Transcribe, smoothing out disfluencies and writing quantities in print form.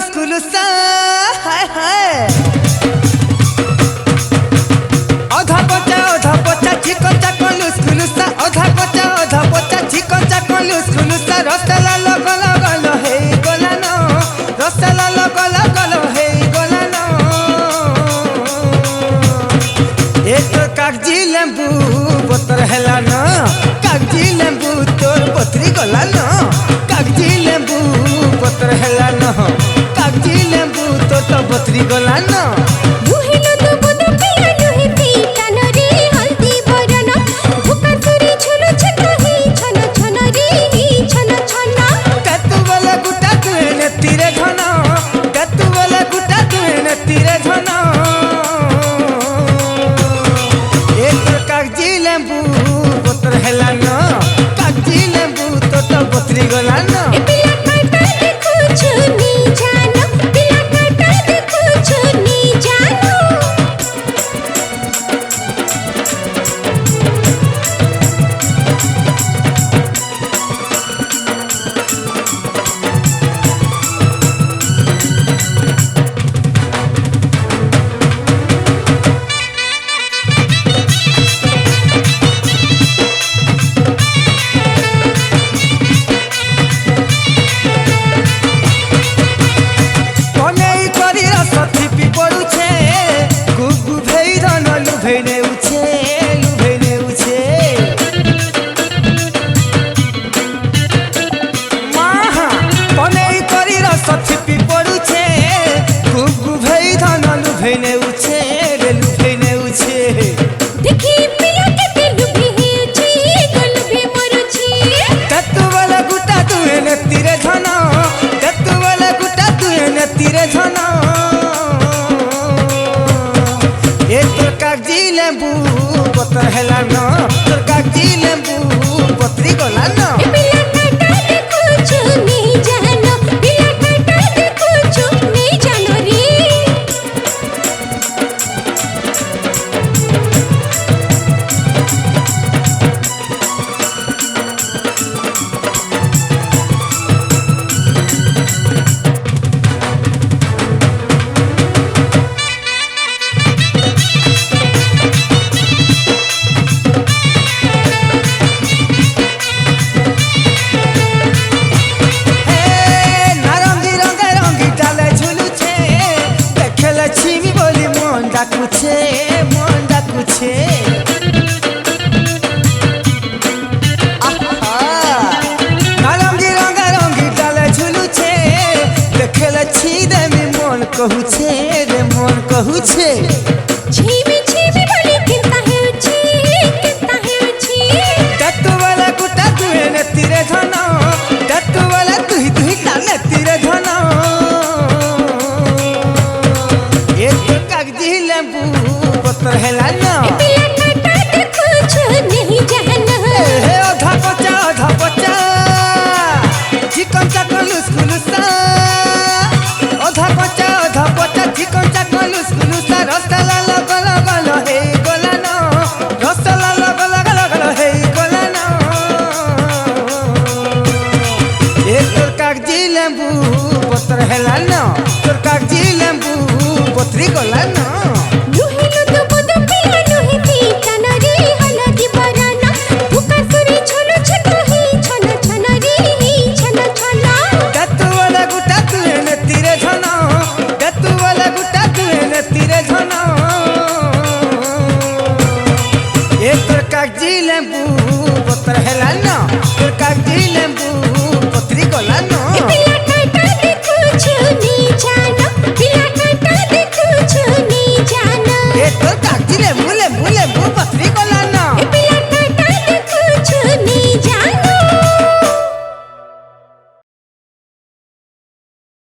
लुस खुलुसा हाय हाय अधा पचा चिकन चाकन लुस खुलुसा अधा पचा चिकन चाकन लुस खुलुसा रसला लगल गल हे गोलानो रसला लगल गल हे गोलानो एक कागजी लेंबू बोतर हेला न कागजी लेंबू तोर पत्री गला न कागजी लेंबू बोतर हेला न कागजी लेंबू तो पत्री गला न लेंबू पत्र हेला न तोर कागजी लेंबू पत्री गला न कहू छे रे मन कहू छे छीमी छीमी बोली किंता है छी तत्व वाला गुटा तुए ने तीरे धन तत्व वाला तुही तुही ताने तीरे धन एक कागजी लेंबू पत्र हेला न पिला काटा देखो छो नहीं जाना हे अधा पचा चिकन चाकन लुस खुलुसा अधा पचा चिकन चाकन लुस खुलुसा रसला लगल गल हे गोलानो रसला लगल गल हे गोलानो एक तोर कागजी लेंबू पत्र हेला न तोर कागजी लेंबू पत्री गला न